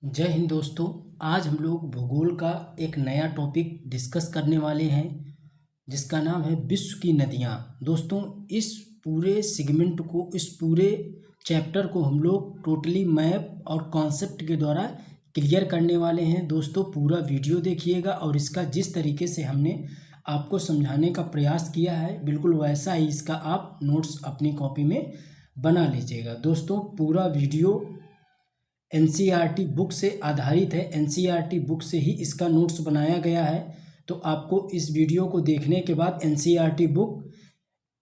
जय हिंद दोस्तों। आज हम लोग भूगोल का एक नया टॉपिक डिस्कस करने वाले हैं जिसका नाम है विश्व की नदियाँ। दोस्तों, इस पूरे सेगमेंट को, इस पूरे चैप्टर को हम लोग टोटली मैप और कॉन्सेप्ट के द्वारा क्लियर करने वाले हैं। दोस्तों, पूरा वीडियो देखिएगा और इसका जिस तरीके से हमने आपको समझाने का प्रयास किया है बिल्कुल वैसा ही इसका आप नोट्स अपनी कॉपी में बना लीजिएगा। दोस्तों, पूरा वीडियो एनसीईआरटी बुक से आधारित है। एनसीईआरटी बुक से ही इसका नोट्स बनाया गया है। तो आपको इस वीडियो को देखने के बाद एनसीईआरटी बुक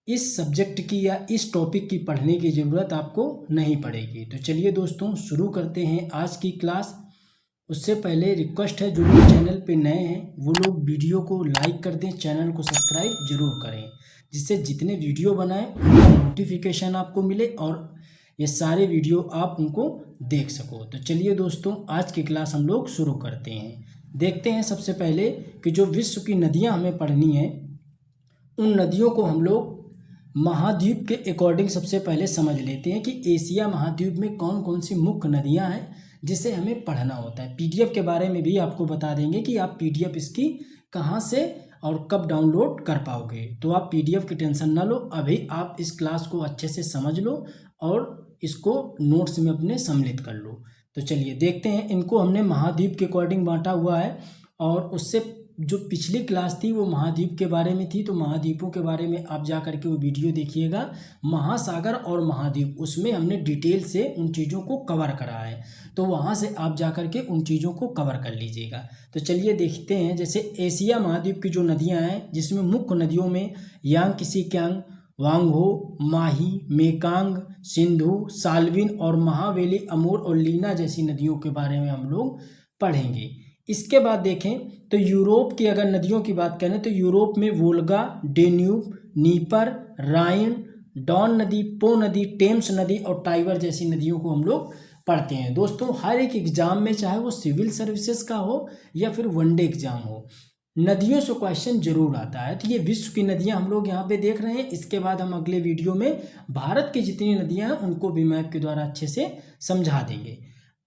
इस सब्जेक्ट की या इस टॉपिक की पढ़ने की ज़रूरत आपको नहीं पड़ेगी। तो चलिए दोस्तों, शुरू करते हैं आज की क्लास। उससे पहले रिक्वेस्ट है, जो लोग चैनल पे नए हैं वो लोग वीडियो को लाइक कर दें, चैनल को सब्सक्राइब जरूर करें, जिससे जितने वीडियो बनाएं उनका नोटिफिकेशन आपको मिले और ये सारे वीडियो आप उनको देख सको। तो चलिए दोस्तों, आज की क्लास हम लोग शुरू करते हैं। देखते हैं सबसे पहले कि जो विश्व की नदियां हमें पढ़नी है उन नदियों को हम लोग महाद्वीप के अकॉर्डिंग सबसे पहले समझ लेते हैं कि एशिया महाद्वीप में कौन कौन सी मुख्य नदियां हैं जिसे हमें पढ़ना होता है। पीडीएफ के बारे में भी आपको बता देंगे कि आप पीडीएफ इसकी कहाँ से और कब डाउनलोड कर पाओगे। तो आप पीडीएफ की टेंशन ना लो, अभी आप इस क्लास को अच्छे से समझ लो और इसको नोट्स में अपने सम्मिलित कर लो। तो चलिए देखते हैं। इनको हमने महाद्वीप के अकॉर्डिंग बांटा हुआ है और उससे जो पिछली क्लास थी वो महाद्वीप के बारे में थी। तो महाद्वीपों के बारे में आप जा करके वो वीडियो देखिएगा, महासागर और महाद्वीप, उसमें हमने डिटेल से उन चीज़ों को कवर करा है। तो वहाँ से आप जा करके उन चीज़ों को कवर कर लीजिएगा। तो चलिए देखते हैं। जैसे एशिया महाद्वीप की जो नदियाँ हैं जिसमें मुख्य नदियों में यांगत्से कियांग, वांगहो, माही, मेकांग, सिंधु, साल्विन और महावेली, अमूर और लीना जैसी नदियों के बारे में हम लोग पढ़ेंगे। इसके बाद देखें तो यूरोप की अगर नदियों की बात करें तो यूरोप में वोल्गा, डेन्यूब, नीपर, राइन, डॉन नदी, पो नदी, टेम्स नदी और टाइबर जैसी नदियों को हम लोग पढ़ते हैं। दोस्तों, हर एक एग्जाम में, चाहे वो सिविल सर्विसेज का हो या फिर वनडे एग्जाम हो, नदियों से क्वेश्चन जरूर आता है। तो ये विश्व की नदियां हम लोग यहाँ पे देख रहे हैं। इसके बाद हम अगले वीडियो में भारत की जितनी नदियां हैं उनको भी मैप के द्वारा अच्छे से समझा देंगे।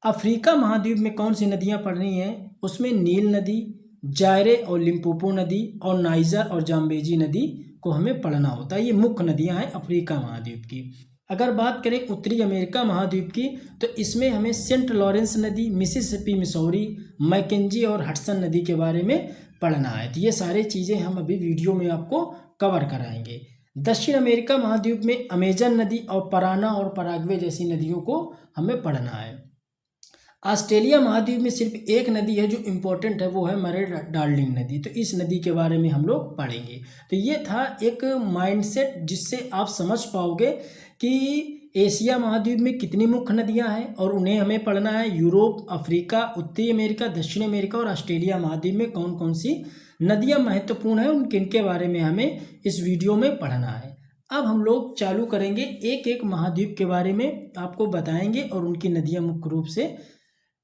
अफ्रीका महाद्वीप में कौन सी नदियां पड़ रही हैं, उसमें नील नदी, जायरे और लिम्पोपो नदी और नाइजर और जाम्बेजी नदी को हमें पढ़ना होता है। ये मुख्य नदियां हैं अफ्रीका महाद्वीप की। अगर बात करें उत्तरी अमेरिका महाद्वीप की तो इसमें हमें सेंट लॉरेंस नदी, मिसिसिपी, मिसौरी, मैकेंजी और हडसन नदी के बारे में पढ़ना है। तो ये सारी चीज़ें हम अभी वीडियो में आपको कवर कराएंगे। दक्षिण अमेरिका महाद्वीप में अमेजन नदी और पराना और पराग्वे जैसी नदियों को हमें पढ़ना है। ऑस्ट्रेलिया महाद्वीप में सिर्फ एक नदी है जो इम्पोर्टेंट है, वो है मरे डार्लिंग नदी। तो इस नदी के बारे में हम लोग पढ़ेंगे। तो ये था एक माइंडसेट जिससे आप समझ पाओगे कि एशिया महाद्वीप में कितनी मुख्य नदियां हैं और उन्हें हमें पढ़ना है। यूरोप, अफ्रीका, उत्तरी अमेरिका, दक्षिण अमेरिका और ऑस्ट्रेलिया महाद्वीप में कौन कौन सी नदियां महत्वपूर्ण हैं, उनके बारे में हमें इस वीडियो में पढ़ना है। अब हम लोग चालू करेंगे, एक एक महाद्वीप के बारे में आपको बताएंगे और उनकी नदियां मुख्य रूप से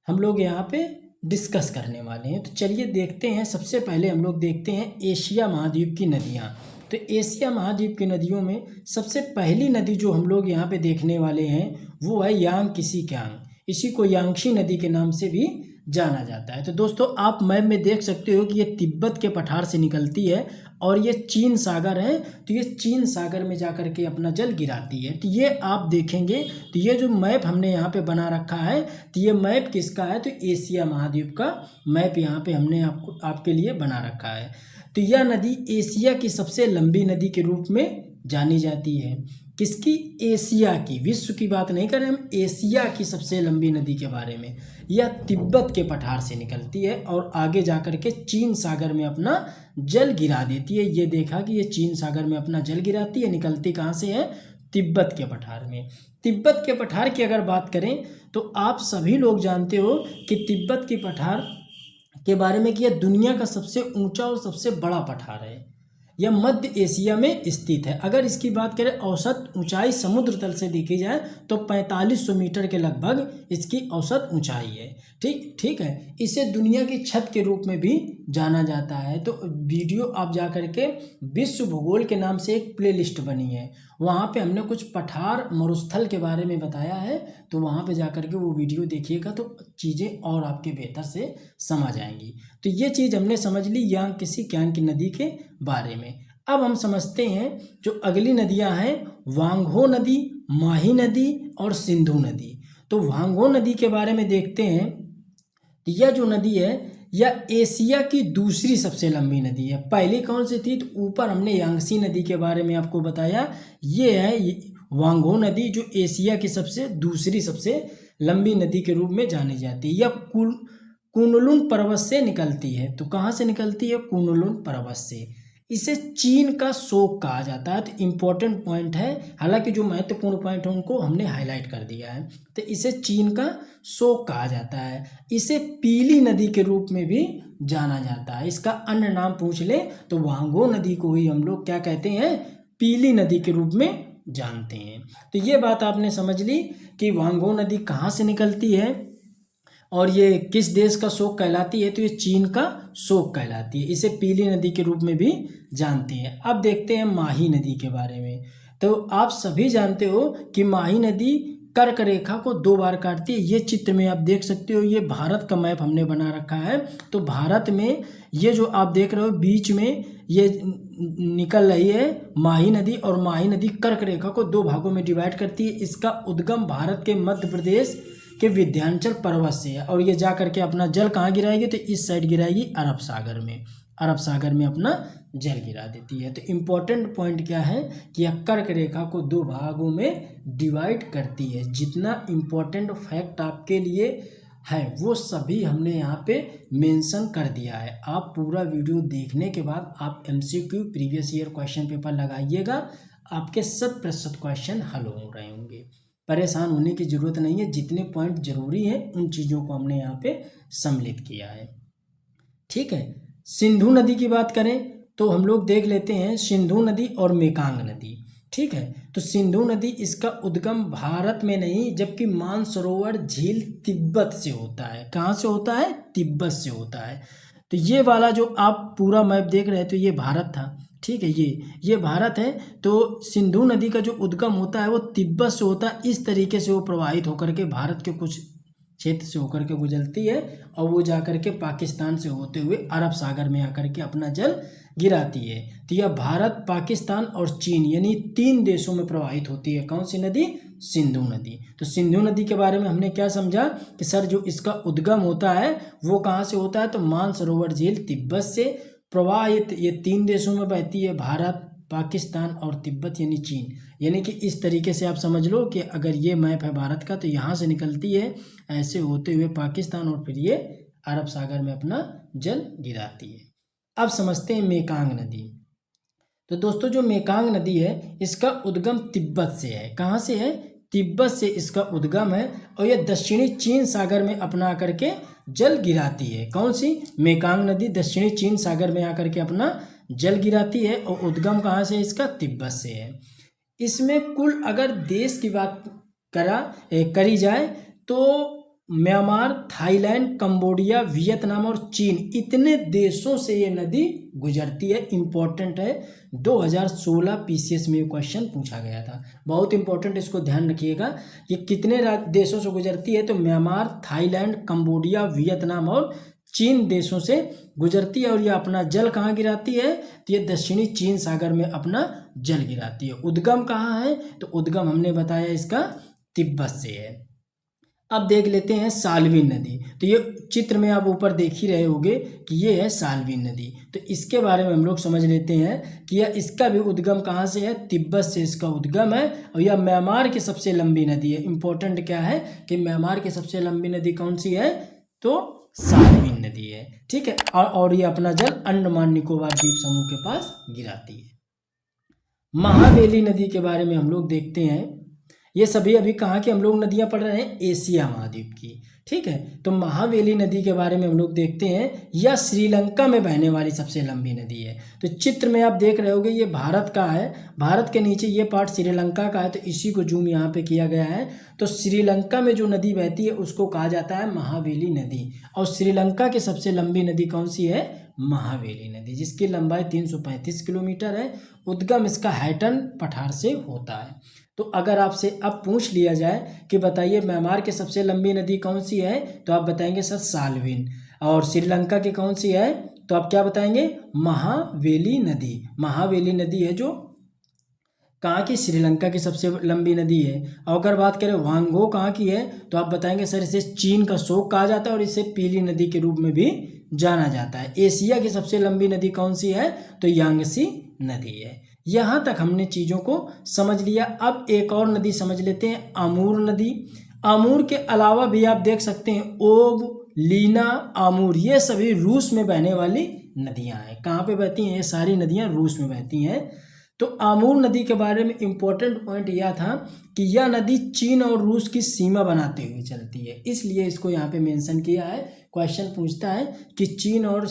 हम लोग यहाँ पे डिस्कस करने वाले हैं। तो चलिए देखते हैं। सबसे पहले हम लोग देखते हैं एशिया महाद्वीप की नदियाँ। तो एशिया महाद्वीप की नदियों में सबसे पहली नदी जो हम लोग यहाँ पे देखने वाले हैं वो है यांगत्से कियांग। इसी को यांगत्से नदी के नाम से भी जाना जाता है। तो दोस्तों, आप मैप में देख सकते हो कि ये तिब्बत के पठार से निकलती है और ये चीन सागर है। तो ये चीन सागर में जाकर के अपना जल गिराती है। तो ये आप देखेंगे तो ये जो मैप हमने यहाँ पे बना रखा है, तो ये मैप किसका है, तो एशिया महाद्वीप का मैप यहाँ पे हमने आपके लिए बना रखा है। तो यह नदी एशिया की सबसे लंबी नदी के रूप में जानी जाती है। किसकी, एशिया की। विश्व की बात नहीं करें हम, एशिया की सबसे लंबी नदी के बारे में। यह तिब्बत के पठार से निकलती है और आगे जाकर के चीन सागर में अपना जल गिरा देती है। ये देखा कि ये चीन सागर में अपना जल गिराती है। निकलती कहाँ से है, तिब्बत के पठार में। तिब्बत के पठार की अगर बात करें तो आप सभी लोग जानते हो कि तिब्बत की पठार के बारे में कि यह दुनिया का सबसे ऊंचा और सबसे बड़ा पठार है। यह मध्य एशिया में स्थित है। अगर इसकी बात करें औसत ऊंचाई समुद्र तल से देखी जाए तो 4500 मीटर के लगभग इसकी औसत ऊंचाई है। ठीक है। इसे दुनिया की छत के रूप में भी जाना जाता है। तो वीडियो आप जा करके विश्व भूगोल के नाम से एक प्लेलिस्ट बनी है वहाँ पे हमने कुछ पठार मरुस्थल के बारे में बताया है, तो वहाँ पे जाकर के वो वीडियो देखिएगा तो चीज़ें और आपके बेहतर से समझ आएंगी। तो ये चीज़ हमने समझ ली किसी की नदी के बारे में। अब हम समझते हैं जो अगली नदियाँ हैं, वांगहो नदी, माही नदी और सिंधु नदी। तो वांगहो नदी के बारे में देखते हैं। यह जो नदी है यह एशिया की दूसरी सबसे लंबी नदी है। पहली कौन सी थी? तो ऊपर हमने यांगसी नदी के बारे में आपको बताया। ये है वांगहो नदी जो एशिया की दूसरी सबसे लंबी नदी के रूप में जानी जाती है। यह कुनलुन पर्वत से निकलती है। तो कहाँ से निकलती है? कुनलुन पर्वत से। इसे चीन का शोक कहा जाता है। तो इम्पोर्टेंट पॉइंट है, हालांकि जो महत्वपूर्ण पॉइंट है उनको हमने हाईलाइट कर दिया है। तो इसे चीन का शोक कहा जाता है। इसे पीली नदी के रूप में भी जाना जाता है। इसका अन्य नाम पूछ ले तो वांगहो नदी को ही हम लोग क्या कहते हैं? पीली नदी के रूप में जानते हैं। तो ये बात आपने समझ ली कि वांगहो नदी कहाँ से निकलती है और ये किस देश का शोक कहलाती है। तो ये चीन का शोक कहलाती है। इसे पीली नदी के रूप में भी जानते हैं। अब देखते हैं माही नदी के बारे में। तो आप सभी जानते हो कि माही नदी कर्क रेखा को 2 बार काटती है। ये चित्र में आप देख सकते हो, ये भारत का मैप हमने बना रखा है। तो भारत में ये जो आप देख रहे हो बीच में ये निकल रही है माही नदी, और माही नदी कर्क रेखा को 2 भागों में डिवाइड करती है। इसका उद्गम भारत के मध्य प्रदेश के विंध्याचल पर्वत से है और ये जा करके अपना जल कहाँ गिराएगी? तो इस साइड गिराएगी अरब सागर में। अरब सागर में अपना जल गिरा देती है। तो इम्पोर्टेंट पॉइंट क्या है कि यह कर्क रेखा को 2 भागों में डिवाइड करती है। जितना इम्पोर्टेंट फैक्ट आपके लिए है वो सभी हमने यहाँ पे मेंशन कर दिया है। आप पूरा वीडियो देखने के बाद आप MCQ previous year question paper लगाइएगा, आपके 100% क्वेश्चन हल हो रहे होंगे। परेशान होने की ज़रूरत नहीं है। जितने पॉइंट जरूरी हैं उन चीज़ों को हमने यहाँ पे सम्मिलित किया है। ठीक है, सिंधु नदी की बात करें तो हम लोग देख लेते हैं सिंधु नदी और मेकांग नदी। ठीक है, तो सिंधु नदी इसका उद्गम भारत में नहीं जबकि मानसरोवर झील तिब्बत से होता है। कहाँ से होता है? तिब्बत से होता है। तो ये वाला जो आप पूरा मैप देख रहे हैं तो ये भारत था। ठीक है, ये भारत है। तो सिंधु नदी का जो उद्गम होता है वो तिब्बत से होता है। इस तरीके से वो प्रवाहित होकर के भारत के कुछ क्षेत्र से होकर के गुजरती है और वो जाकर के पाकिस्तान से होते हुए अरब सागर में आकर के अपना जल गिराती है। तो यह भारत, पाकिस्तान और चीन यानी 3 देशों में प्रवाहित होती है। कौन सी नदी? सिंधु नदी। तो सिंधु नदी के बारे में हमने क्या समझा कि सर जो इसका उद्गम होता है वो कहाँ से होता है? तो मानसरोवर झील तिब्बत से प्रवाहित, ये 3 देशों में बहती है, भारत, पाकिस्तान और तिब्बत यानी चीन। यानी कि इस तरीके से आप समझ लो कि अगर ये मैप है भारत का तो यहाँ से निकलती है ऐसे होते हुए पाकिस्तान और फिर ये अरब सागर में अपना जल गिराती है। अब समझते हैं मेकांग नदी। तो दोस्तों जो मेकांग नदी है इसका उद्गम तिब्बत से है। कहाँ से है? तिब्बत से इसका उद्गम है और यह दक्षिणी चीन सागर में अपना करके जल गिराती है। कौन सी? मेकांग नदी दक्षिणी चीन सागर में आकर के अपना जल गिराती है और उद्गम कहाँ से? इसका तिब्बत से है। इसमें कुल अगर देश की बात करी जाए तो म्यांमार, थाईलैंड, कंबोडिया, वियतनाम और चीन इतने देशों से ये नदी गुजरती है। इम्पोर्टेंट है, 2016 PCS में ये क्वेश्चन पूछा गया था, बहुत इंपॉर्टेंट, इसको ध्यान रखिएगा। ये कितने देशों से गुजरती है? तो म्यांमार, थाईलैंड, कंबोडिया, वियतनाम और चीन देशों से गुजरती है। और ये अपना जल कहाँ गिराती है? तो ये दक्षिणी चीन सागर में अपना जल गिराती है। उद्गम कहाँ है? तो उद्गम हमने बताया इसका तिब्बत से है। अब देख लेते हैं साल्विन नदी। तो ये चित्र में आप ऊपर देख ही रहे होंगे कि ये है साल्विन नदी। तो इसके बारे में हम लोग समझ लेते हैं कि यह इसका भी उद्गम कहाँ से है? तिब्बत से इसका उद्गम है और यह म्यांमार की सबसे लंबी नदी है। इंपॉर्टेंट क्या है कि म्यांमार की सबसे लंबी नदी कौन सी है? तो साल्विन नदी है। ठीक है, और ये अपना जल अंडमान निकोबार द्वीप समूह के पास गिराती है। महावेली नदी के बारे में हम लोग देखते हैं। ये सभी अभी कहाँ की हम लोग नदियाँ पढ़ रहे हैं, एशिया महाद्वीप की। ठीक है, तो महावेली नदी के बारे में हम लोग देखते हैं। यह श्रीलंका में बहने वाली सबसे लंबी नदी है। तो चित्र में आप देख रहे होगे ये भारत का है, भारत के नीचे ये पार्ट श्रीलंका का है, तो इसी को जूम यहाँ पे किया गया है। तो श्रीलंका में जो नदी बहती है उसको कहा जाता है महावेली नदी। और श्रीलंका की सबसे लंबी नदी कौन सी है, महावेली नदी, जिसकी लंबाई 335 किलोमीटर है। उद्गम इसका हैटन पठार से होता है। तो अगर आपसे अब पूछ लिया जाए कि बताइए म्यांमार की सबसे लंबी नदी कौन सी है, तो आप बताएंगे सर साल्विन। और श्रीलंका की कौन सी है, तो आप क्या बताएंगे, महावेली नदी। महावेली नदी है जो कहाँ की, श्रीलंका की सबसे लंबी नदी है। और अगर बात करें वांगो कहाँ की है, तो आप बताएंगे सर इसे चीन का शोक कहा जाता है और इसे पीली नदी के रूप में भी जाना जाता है। एशिया की सबसे लंबी नदी कौन सी है, तो यांगसी नदी है। यहाँ तक हमने चीज़ों को समझ लिया। अब एक और नदी समझ लेते हैं, अमूर नदी। अमूर के अलावा भी आप देख सकते हैं ओब, लीना, अमूर, ये सभी रूस में बहने वाली नदियाँ हैं। कहाँ पे बहती हैं, ये सारी नदियाँ रूस में बहती हैं। तो आमूर नदी के बारे में इम्पोर्टेंट पॉइंट यह था कि यह नदी चीन और रूस की सीमा बनाते हुए चलती है, इसलिए इसको यहाँ पे मेंशन किया है। क्वेश्चन पूछता है कि चीन और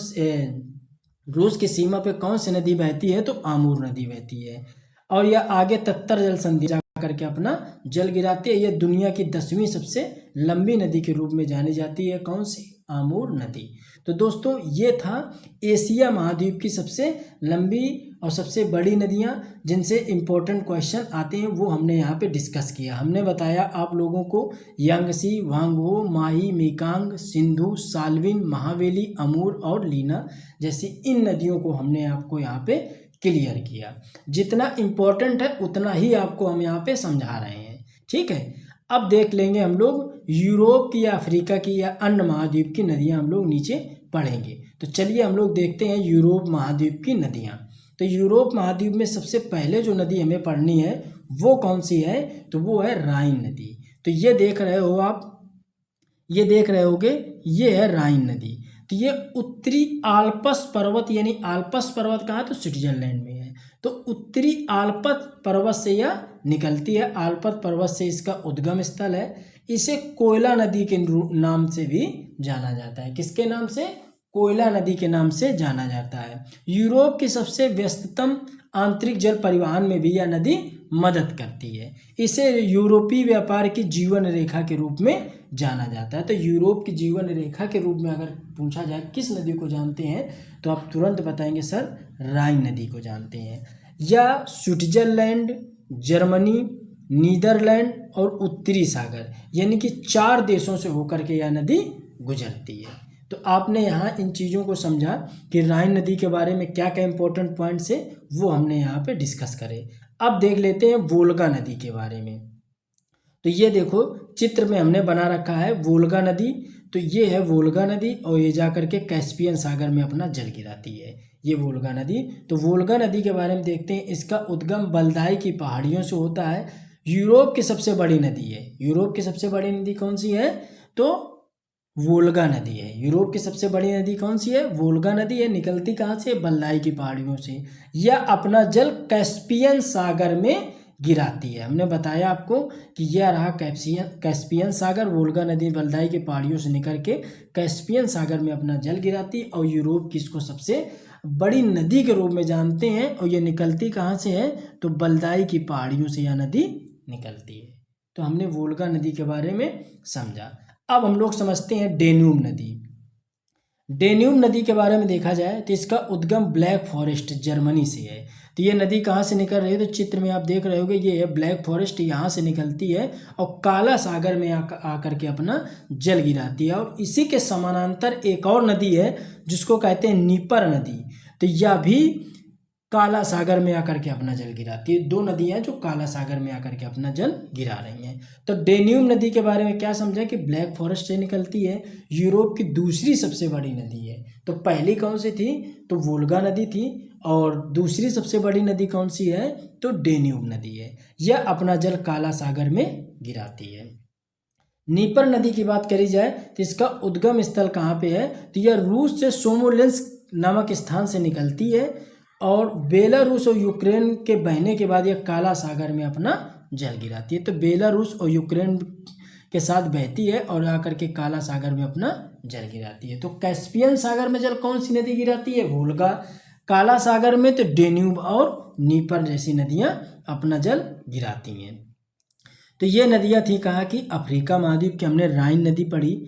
रूस की सीमा पे कौन सी नदी बहती है, तो आमूर नदी बहती है। और यह आगे तत्तर जल संधि जा करके अपना जल गिराती है। यह दुनिया की 10वीं सबसे लंबी नदी के रूप में जानी जाती है, कौन सी, आमूर नदी। तो दोस्तों ये था एशिया महाद्वीप की सबसे लंबी और सबसे बड़ी नदियाँ जिनसे इम्पोर्टेंट क्वेश्चन आते हैं, वो हमने यहाँ पे डिस्कस किया। हमने बताया आप लोगों को यांगसी, वांगहो, माही, मेकांग, सिंधु, साल्विन, महावेली, अमूर और लीना जैसी इन नदियों को हमने आपको यहाँ पे क्लियर किया। जितना इम्पोर्टेंट है उतना ही आपको हम यहाँ पे समझा रहे हैं। ठीक है, अब देख लेंगे हम लोग यूरोप की या अफ्रीका की या अन्य महाद्वीप की नदियाँ हम लोग नीचे पढ़ेंगे। तो चलिए हम लोग देखते हैं यूरोप महाद्वीप की नदियाँ। तो यूरोप महाद्वीप में सबसे पहले जो नदी हमें पढ़नी है वो कौन सी है, तो वो है राइन नदी। तो ये देख रहे हो आप, ये देख रहे होगे, ये है राइन नदी। तो ये उत्तरी आल्प्स पर्वत, यानी आल्प्स पर्वत कहाँ है, तो स्विट्जरलैंड में है। तो उत्तरी आल्प्स पर्वत से यह निकलती है, आल्प्स पर्वत से इसका उद्गम स्थल है। इसे कोयला नदी के नाम से भी जाना जाता है। किसके नाम से, कोयला नदी के नाम से जाना जाता है। यूरोप की सबसे व्यस्ततम आंतरिक जल परिवहन में भी यह नदी मदद करती है। इसे यूरोपीय व्यापार की जीवन रेखा के रूप में जाना जाता है। तो यूरोप की जीवन रेखा के रूप में अगर पूछा जाए किस नदी को जानते हैं, तो आप तुरंत बताएंगे सर राइन नदी को जानते हैं। यह स्विट्जरलैंड, जर्मनी, नीदरलैंड और उत्तरी सागर यानी कि 4 देशों से होकर के यह नदी गुजरती है। तो आपने यहाँ इन चीज़ों को समझा कि राइन नदी के बारे में क्या क्या इंपॉर्टेंट पॉइंट्स है वो हमने यहाँ पे डिस्कस करे। अब देख लेते हैं वोल्गा नदी के बारे में। तो ये देखो चित्र में हमने बना रखा है वोल्गा नदी। तो ये है वोल्गा नदी और ये जा करके कैस्पियन सागर में अपना जल गिराती है, ये वोल्गा नदी। तो वोल्गा नदी के बारे में देखते हैं। इसका उद्गम बल्दाई की पहाड़ियों से होता है। यूरोप की सबसे बड़ी नदी है। यूरोप की सबसे बड़ी नदी कौन सी है, तो वोल्गा नदी है। यूरोप की सबसे बड़ी नदी कौन सी है, वोल्गा नदी है। निकलती कहाँ से, बल्दाई की पहाड़ियों से। यह अपना जल कैस्पियन सागर में गिराती है। हमने बताया आपको कि यह रहा कैस्पियन सागर। वोल्गा नदी बल्दाई की पहाड़ियों से निकल के कैस्पियन सागर में अपना जल गिराती है और यूरोप की इसको सबसे बड़ी नदी के रूप में जानते हैं। और ये निकलती कहाँ से है, तो बल्दाई की पहाड़ियों से यह नदी निकलती है। तो हमने वोल्गा नदी के बारे में समझा। अब हम लोग समझते हैं डेन्यूब नदी। डेन्यूब नदी के बारे में देखा जाए तो इसका उद्गम ब्लैक फॉरेस्ट जर्मनी से है। तो ये नदी कहाँ से निकल रही है, तो चित्र में आप देख रहे होगे ये है ब्लैक फॉरेस्ट, यहाँ से निकलती है और काला सागर में आकर के अपना जल गिराती है। और इसी के समानांतर एक और नदी है जिसको कहते हैं नीपर नदी। तो यह भी काला सागर में आकर के अपना जल गिराती है। 2 नदियाँ जो काला सागर में आकर के अपना जल गिरा रही हैं। तो डेन्यूब नदी के बारे में क्या समझा कि ब्लैक फॉरेस्ट से निकलती है, यूरोप की दूसरी सबसे बड़ी नदी है। तो पहली कौन सी थी, तो वोल्गा नदी थी। और दूसरी सबसे बड़ी नदी कौन सी है, तो डेन्यूब नदी है। यह अपना जल काला सागर में गिराती है। नीपर नदी की बात करी जाए तो इसका उद्गम स्थल कहाँ पे है, तो यह रूस से सोमोलेंस्क नामक स्थान से निकलती है और बेलारूस और यूक्रेन के बहने के बाद यह काला सागर में अपना जल गिराती है। तो बेलारूस और यूक्रेन के साथ बहती है और आकर के काला सागर में अपना जल गिराती है। तो कैस्पियन सागर में जल कौन सी नदी गिराती है? वोल्गा। काला सागर में तो डेन्यूब और नीपर जैसी नदियां अपना जल गिराती हैं। तो ये नदियां थी कहाँ की? अफ्रीका महाद्वीप की। हमने राइन नदी पढ़ी।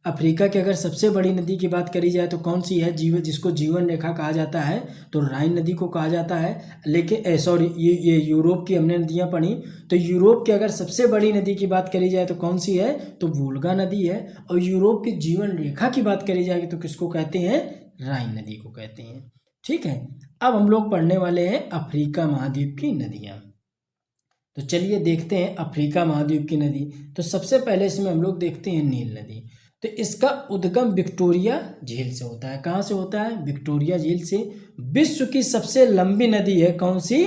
अफ्रीका की अगर सबसे बड़ी नदी की बात करी जाए तो कौन सी है? जिसको जीवन रेखा कहा जाता है, तो राइन नदी को कहा जाता है। लेकिन सॉरी, ये यूरोप की हमने नदियां पढ़ी। तो यूरोप की अगर सबसे बड़ी नदी की बात करी जाए तो कौन सी है? तो वोल्गा नदी है। और यूरोप की जीवन रेखा की बात करी जाएगी तो किसको कहते हैं? राइन नदी को कहते हैं। ठीक है, अब हम लोग पढ़ने वाले हैं अफ्रीका महाद्वीप की नदियां। तो चलिए देखते हैं अफ्रीका महाद्वीप की नदी। तो सबसे पहले इसमें हम लोग देखते हैं नील नदी। तो इसका उद्गम विक्टोरिया झील से होता है। कहाँ से होता है? विक्टोरिया झील से। विश्व की सबसे लंबी नदी है कौन सी?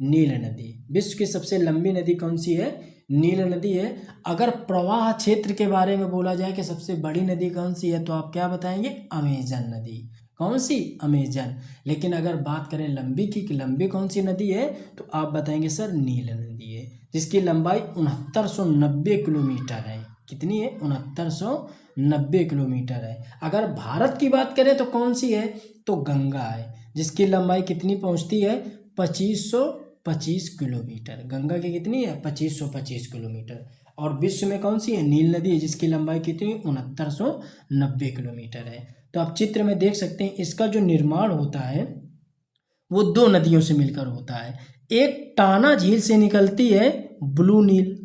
नील नदी। विश्व की सबसे लंबी नदी कौन सी है? नील नदी है। अगर प्रवाह क्षेत्र के बारे में बोला जाए कि सबसे बड़ी नदी कौन सी है, तो आप क्या बताएंगे? अमेजन नदी। कौन सी? अमेजन। लेकिन अगर बात करें लंबी की, कि लंबी कौन सी नदी है, तो आप बताएंगे सर नील नदी है, जिसकी लंबाई 6990 किलोमीटर है। कितनी है? 6990 किलोमीटर है। अगर भारत की बात करें तो कौन सी है? तो गंगा है, जिसकी लंबाई कितनी पहुंचती है? 2525 किलोमीटर। गंगा की कितनी है? 2525 किलोमीटर। और विश्व में कौन सी है? नील नदी है, जिसकी लंबाई कितनी? 6990 किलोमीटर है। तो आप चित्र में देख सकते हैं इसका जो निर्माण होता है वो दो नदियों से मिलकर होता है। एक टाना झील से निकलती है ब्लू नील,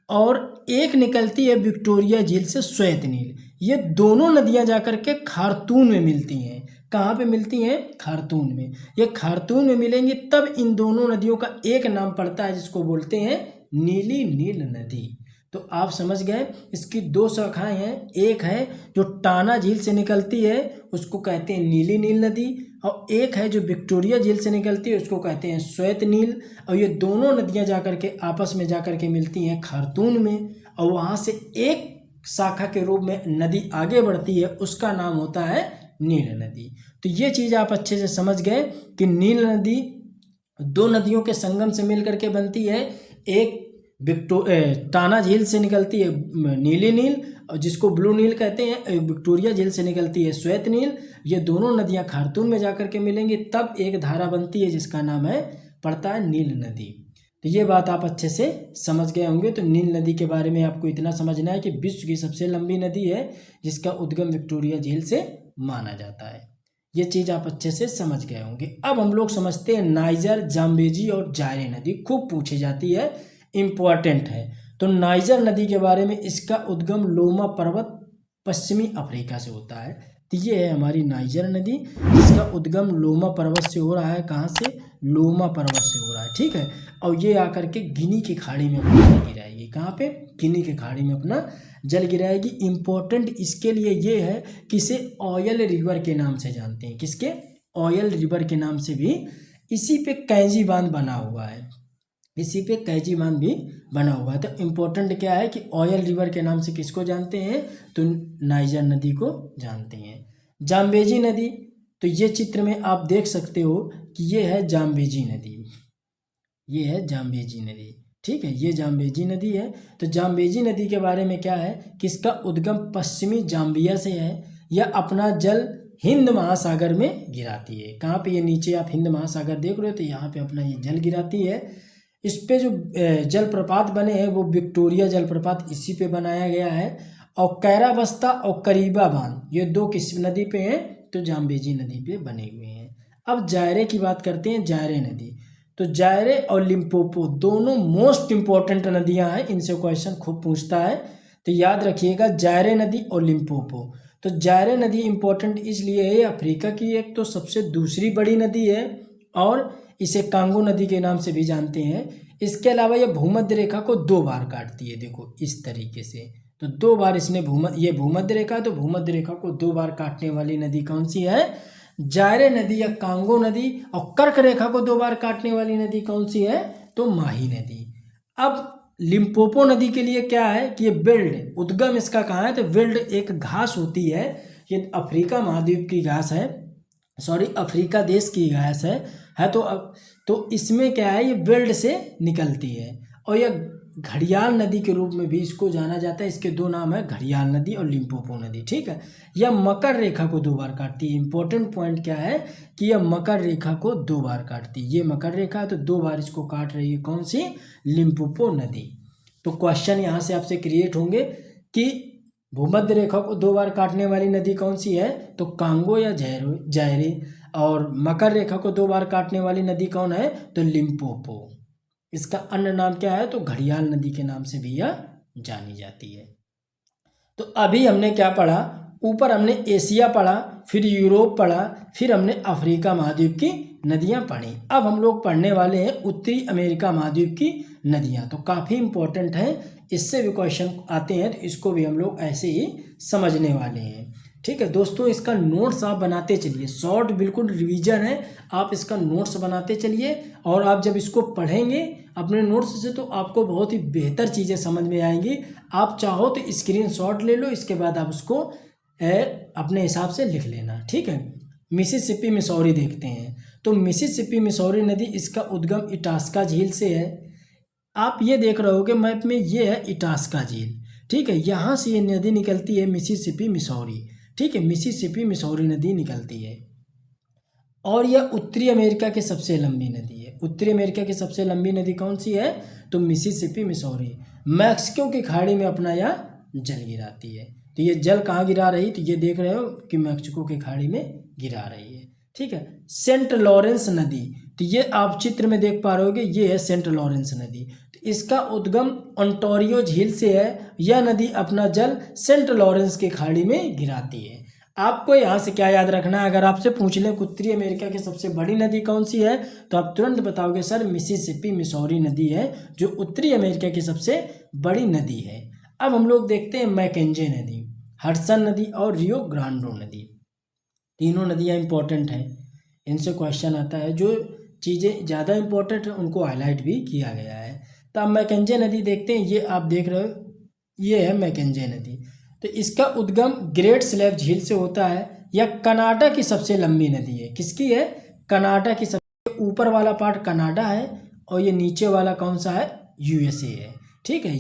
और एक निकलती है विक्टोरिया झील से श्वेत नील। ये दोनों नदियां जाकर के खार्तूम में मिलती हैं। कहाँ पे मिलती हैं? खार्तूम में। ये खार्तूम में मिलेंगी तब इन दोनों नदियों का एक नाम पड़ता है, जिसको बोलते हैं नीली नील नदी। तो आप समझ गए, इसकी दो शाखाएं हैं। एक है जो टाना झील से निकलती है, उसको कहते हैं नीली नील नदी, और एक है जो विक्टोरिया झील से निकलती है, उसको कहते हैं श्वेत नील। और ये दोनों नदियां जाकर के आपस में जाकर के मिलती हैं खार्तूम में, और वहाँ से एक शाखा के रूप में नदी आगे बढ़ती है, उसका नाम होता है नील नदी। तो ये चीज़ आप अच्छे से समझ गए कि नील नदी दो नदियों के संगम से मिलकर के बनती है। एक टाना झील से निकलती है नीली नील, और जिसको ब्लू नील कहते हैं। विक्टोरिया झील से निकलती है श्वेत नील। ये दोनों नदियां खार्तूम में जाकर के मिलेंगी तब एक धारा बनती है, जिसका नाम है पड़ता है नील नदी। तो ये बात आप अच्छे से समझ गए होंगे। तो नील नदी के बारे में आपको इतना समझना है कि विश्व की सबसे लंबी नदी है, जिसका उद्गम विक्टोरिया झील से माना जाता है। ये चीज़ आप अच्छे से समझ गए होंगे। अब हम लोग समझते हैं नाइजर, जाम्बेजी और जायरे नदी। खूब पूछी जाती है, इम्पॉर्टेंट है। तो नाइजर नदी के बारे में, इसका उद्गम लोमा पर्वत पश्चिमी अफ्रीका से होता है। तो ये है हमारी नाइजर नदी, जिसका उद्गम लोमा पर्वत से हो रहा है। कहाँ से? लोमा पर्वत से हो रहा है। ठीक है, और ये आकर के गिनी की खाड़ी में अपना जल गिराएगी। कहाँ पे? गिनी की खाड़ी में अपना जल गिराएगी। इम्पोर्टेंट इसके लिए ये है कि इसे ऑयल रिवर के नाम से जानते हैं। किसके? ऑयल रिवर के नाम से भी। इसी पे कैंजी बांध बना हुआ है, इसी पे कैंची बांध भी बना हुआ है। तो इम्पोर्टेंट क्या है कि ऑयल रिवर के नाम से किसको जानते हैं? तो नाइजर नदी को जानते हैं। जाम्बेजी नदी, तो ये चित्र में आप देख सकते हो कि ये है जाम्बेजी नदी, ये है जाम्बेजी नदी। ठीक है, ये जाम्बेजी नदी है। तो जाम्बेजी नदी के बारे में क्या है कि इसका उद्गम पश्चिमी जाम्बिया से है। यह अपना जल हिंद महासागर में गिराती है। कहाँ पे? ये नीचे आप हिंद महासागर देख रहे हो, तो यहाँ पे अपना ये जल गिराती है। इस पे जो जलप्रपात बने हैं वो विक्टोरिया जलप्रपात इसी पे बनाया गया है। और कैराबस्ता और करीबा बांध ये दो किस नदी पे हैं? तो जाम्बेजी नदी पे बने हुए हैं। अब जायरे की बात करते हैं, जायरे नदी। तो जायरे और लिम्पोपो दोनों मोस्ट इंपॉर्टेंट नदियां हैं, इनसे क्वेश्चन खूब पूछता है। तो याद रखिएगा, जायरे नदी और लिम्पोपो। तो जायरे नदी इंपॉर्टेंट इसलिए है, अफ्रीका की एक तो सबसे दूसरी बड़ी नदी है, और इसे कांगो नदी के नाम से भी जानते हैं। इसके अलावा यह भूमध्य रेखा को दो बार काटती है। देखो इस तरीके से, तो दो बार इसने ये भूमध्य रेखा, तो भूमध्य रेखा को दो बार काटने वाली नदी कौन सी है? जायरे नदी या कांगो नदी। और कर्क रेखा को दो बार काटने वाली नदी कौन सी है? तो माही नदी। अब लिम्पोपो नदी के लिए क्या है कि ये विल्ड, उद्गम इसका कहाँ है? तो विल्ड एक घास होती है, ये अफ्रीका महाद्वीप की घास है, सॉरी अफ्रीका देश की घास है। तो इसमें क्या है, ये विल्ड से निकलती है। और यह घड़ियाल नदी के रूप में भी इसको जाना जाता है। इसके दो नाम है, घड़ियाल नदी और लिम्पोपो नदी। ठीक है, यह मकर रेखा को 2 बार काटती है। इंपॉर्टेंट पॉइंट क्या है कि यह मकर रेखा को 2 बार काटती है। ये मकर रेखा है तो 2 बार इसको काट रही है। कौन सी? लिम्पोपो नदी। तो क्वेश्चन यहाँ से आपसे क्रिएट होंगे कि भूमध्य रेखा को 2 बार काटने वाली नदी कौन सी है? तो कांगो या जायरे। और मकर रेखा को 2 बार काटने वाली नदी कौन है? तो लिम्पोपो। इसका अन्य नाम क्या है? तो घड़ियाल नदी के नाम से भी यह जानी जाती है। तो अभी हमने क्या पढ़ा? ऊपर हमने एशिया पढ़ा, फिर यूरोप पढ़ा, फिर हमने अफ्रीका महाद्वीप की नदियां पढ़ी। अब हम लोग पढ़ने वाले हैं उत्तरी अमेरिका महाद्वीप की नदियां। तो काफ़ी इंपॉर्टेंट है, इससे भी क्वेश्चन आते हैं, तो इसको भी हम लोग ऐसे ही समझने वाले हैं। ठीक है दोस्तों, इसका नोट्स आप बनाते चलिए। शॉर्ट बिल्कुल रिवीजन है, आप इसका नोट्स बनाते चलिए। और आप जब इसको पढ़ेंगे अपने नोट्स से तो आपको बहुत ही बेहतर चीज़ें समझ में आएंगी। आप चाहो तो स्क्रीनशॉट ले लो, इसके बाद आप उसको अपने हिसाब से लिख लेना। ठीक है, मिसिसिपी मिसौरी देखते हैं। तो मिसिसिपी मिसौरी नदी, इसका उद्गम इटास्का झील से है। आप ये देख रहे हो कि मैप में ये है इटास्का झील। ठीक है, यहाँ से ये नदी निकलती है मिसिसिपी मिसौरी। ठीक है, मिसिसिपी मिसौरी नदी निकलती है और यह उत्तरी अमेरिका की सबसे लंबी नदी है। उत्तरी अमेरिका की सबसे लंबी नदी कौन सी है? तो मिसिसिपी मिसौरी। मैक्सिको की खाड़ी में अपना यह जल गिराती है। तो ये जल कहाँ गिरा रही? तो ये देख रहे हो कि मैक्सिको की खाड़ी में गिरा रही है। ठीक है, सेंट लॉरेंस नदी, तो ये आप चित्र में देख पा रहे होगे, ये है सेंट लॉरेंस नदी। तो इसका उद्गम ओंटारियो झील से है। यह नदी अपना जल सेंट लॉरेंस की खाड़ी में गिराती है। आपको यहाँ से क्या याद रखना है? अगर आपसे पूछ लें उत्तरी अमेरिका की सबसे बड़ी नदी कौन सी है, तो आप तुरंत बताओगे सर मिसिसिपी मिसौरी नदी है, जो उत्तरी अमेरिका की सबसे बड़ी नदी है। अब हम लोग देखते हैं मैकेंजे नदी, हडसन नदी और रियो ग्रांडो नदी। तीनों नदियाँ इंपॉर्टेंट हैं, इनसे क्वेश्चन आता है। जो चीज़ें ज़्यादा इंपॉर्टेंट हैं उनको हाईलाइट भी किया गया है। तो अब मैकेंजे नदी देखते हैं। ये आप देख रहे हो, ये है मैकेंजे नदी। तो इसका उद्गम ग्रेट स्लैब झील से होता है। यह कनाडा की सबसे लंबी नदी है। किसकी है? कनाडा की। सबसे ऊपर वाला पार्ट कनाडा है और ये नीचे वाला कौन सा है? यूएसए है। ठीक है,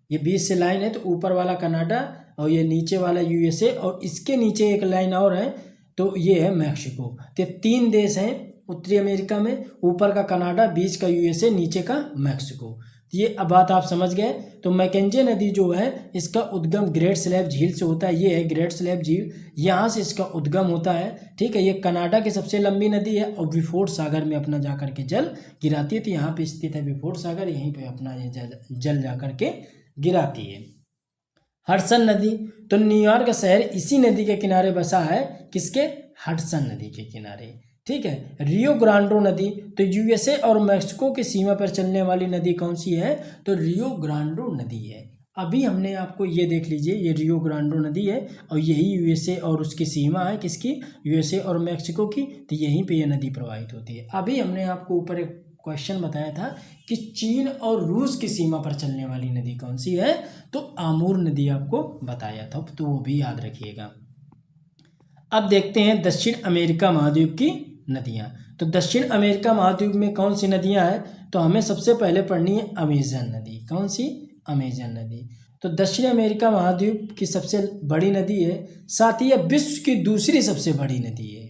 ये बीच से लाइन है, तो ऊपर वाला कनाडा और ये नीचे वाला यूएसए, और इसके नीचे एक लाइन और है, तो ये है मैक्सिको। तो 3 देश हैं उत्तरी अमेरिका में, ऊपर का कनाडा, बीच का यूएसए, नीचे का मैक्सिको। ये अब बात आप समझ गए। तो मैकेंजे नदी जो है इसका उद्गम ग्रेट स्लैब झील से होता है। ये है ग्रेट स्लैब झील, यहाँ से इसका उद्गम होता है। ठीक है, ये कनाडा की सबसे लंबी नदी है और बिफोर्ड सागर में अपना जा करके जल गिराती है। तो यहाँ पे स्थित है बिफोर्ड सागर, यहीं पे अपना ये जल जा करके गिराती है। हडसन नदी, तो न्यूयॉर्क शहर इसी नदी के किनारे बसा है। किसके? हडसन नदी के किनारे। ठीक है, रियो ग्रांडो नदी, तो यूएसए और मैक्सिको की सीमा पर चलने वाली नदी कौन सी है? तो रियो ग्रांडो नदी है। अभी हमने आपको ये देख लीजिए, ये रियो ग्रांडो नदी है और यही यूएसए और उसकी सीमा है। किसकी? यूएसए और मैक्सिको की। तो यहीं पे ये नदी प्रवाहित होती है। अभी हमने आपको ऊपर एक क्वेश्चन बताया था कि चीन और रूस की सीमा पर चलने वाली नदी कौन सी है? तो आमूर नदी आपको बताया था, तो वो भी याद रखिएगा। अब देखते हैं दक्षिण अमेरिका महाद्वीप की नदियाँ। तो दक्षिण अमेरिका महाद्वीप में कौन सी नदियाँ हैं? तो हमें सबसे पहले पढ़नी है अमेजन नदी। कौन सी? अमेजन नदी। तो दक्षिण अमेरिका महाद्वीप की सबसे बड़ी नदी है, साथ ही यह विश्व की दूसरी सबसे बड़ी नदी है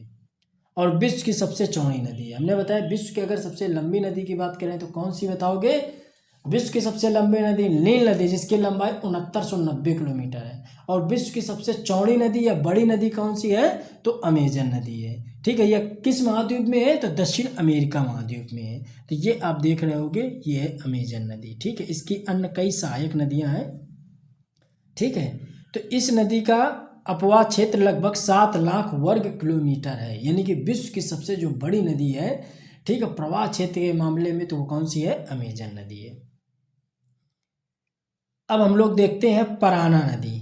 और विश्व की सबसे चौड़ी नदी है। हमने बताया विश्व की अगर सबसे लंबी नदी की बात करें तो कौन सी बताओगे? विश्व की सबसे लंबी नदी नील नदी, जिसकी लंबाई 6990 किलोमीटर है। और विश्व की सबसे चौड़ी नदी या बड़ी नदी कौन सी है? तो अमेजन नदी है। ठीक है, यह किस महाद्वीप में है? तो दक्षिण अमेरिका महाद्वीप में है। तो ये आप देख रहे होगे, ये है अमेजन नदी। ठीक है, इसकी अन्य कई सहायक नदियां हैं। ठीक है, तो इस नदी का अपवाह क्षेत्र लगभग 7 लाख वर्ग किलोमीटर है, यानी कि विश्व की सबसे जो बड़ी नदी है। ठीक है, प्रवाह क्षेत्र के मामले में तो वो कौन सी है? अमेजन नदी है। अब हम लोग देखते हैं पराना नदी।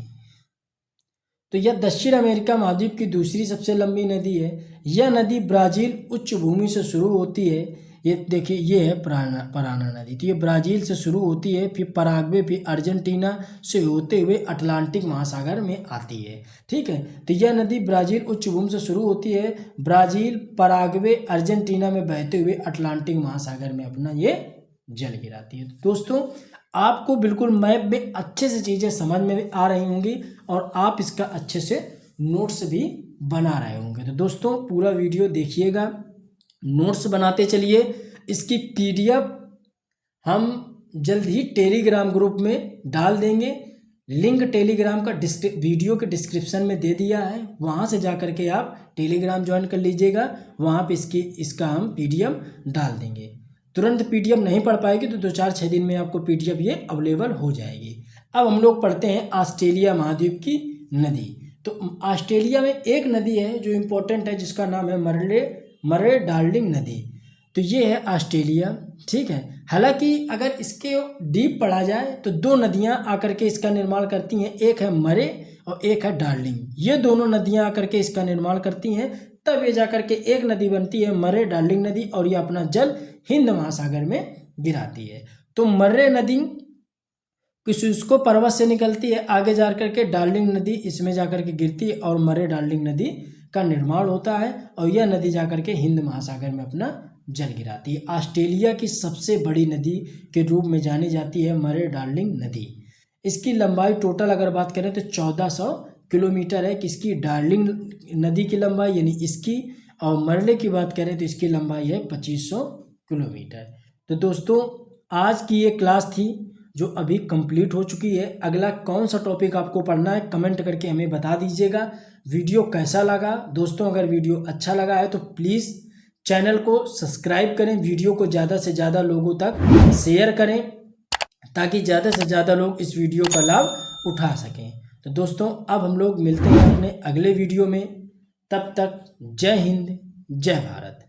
तो यह दक्षिण अमेरिका महाद्वीप की दूसरी सबसे लंबी नदी है। यह नदी ब्राज़ील उच्च भूमि से शुरू होती है। ये देखिए, ये है पराना नदी। तो ये ब्राज़ील से शुरू होती है, फिर पराग्वे, फिर अर्जेंटीना से होते हुए अटलांटिक महासागर में आती है। ठीक है, तो यह नदी ब्राज़ील उच्च भूमि से शुरू होती है, ब्राज़ील, पराग्वे, अर्जेंटीना में बहते हुए अटलांटिक महासागर में अपना ये जल गिराती है। तो दोस्तों आपको बिल्कुल मैप में अच्छे से चीज़ें समझ में आ रही होंगी और आप इसका अच्छे से नोट्स भी बना रहे होंगे। तो दोस्तों पूरा वीडियो देखिएगा, नोट्स बनाते चलिए। इसकी PDF हम जल्द ही टेलीग्राम ग्रुप में डाल देंगे। लिंक टेलीग्राम का वीडियो के डिस्क्रिप्शन में दे दिया है, वहाँ से जा कर के आप टेलीग्राम ज्वाइन कर लीजिएगा। वहाँ पे इसका हम PDF डाल देंगे। तुरंत PDF नहीं पढ़ पाएगी तो 2-4-6 दिन में आपको PDF ये अवेलेबल हो जाएगी। अब हम लोग पढ़ते हैं ऑस्ट्रेलिया महाद्वीप की नदी। तो ऑस्ट्रेलिया में एक नदी है जो इम्पोर्टेंट है, जिसका नाम है मर्रे डार्लिंग नदी। तो ये है ऑस्ट्रेलिया, ठीक है। हालांकि अगर इसके डीप पढ़ा जाए तो 2 नदियां आकर के इसका निर्माण करती हैं, एक है मरे और एक है डार्लिंग। ये दोनों नदियां आकर के इसका निर्माण करती हैं, तब ये जाकर के एक नदी बनती है मर्रे डार्लिंग नदी, और ये अपना जल हिंद महासागर में गिराती है। तो मर्रे नदी किसुस्को पर्वत से निकलती है, आगे जा करके डार्लिंग नदी इसमें जाकर के गिरती है और मर्रे डार्लिंग नदी का निर्माण होता है, और यह नदी जाकर के हिंद महासागर में अपना जल गिराती है। ऑस्ट्रेलिया की सबसे बड़ी नदी के रूप में जानी जाती है मर्रे डार्लिंग नदी। इसकी लंबाई टोटल अगर बात करें तो 1400 किलोमीटर है। किसकी? डार्लिंग नदी की लंबाई यानी इसकी, और मर्रे की बात करें तो इसकी लंबाई है 2500 किलोमीटर। तो दोस्तों आज की ये क्लास थी जो अभी कंप्लीट हो चुकी है। अगला कौन सा टॉपिक आपको पढ़ना है कमेंट करके हमें बता दीजिएगा। वीडियो कैसा लगा दोस्तों? अगर वीडियो अच्छा लगा है तो प्लीज़ चैनल को सब्सक्राइब करें, वीडियो को ज़्यादा से ज़्यादा लोगों तक शेयर करें, ताकि ज़्यादा से ज़्यादा लोग इस वीडियो का लाभ उठा सकें। तो दोस्तों अब हम लोग मिलते हैं अपने अगले वीडियो में। तब तक जय हिंद, जय भारत।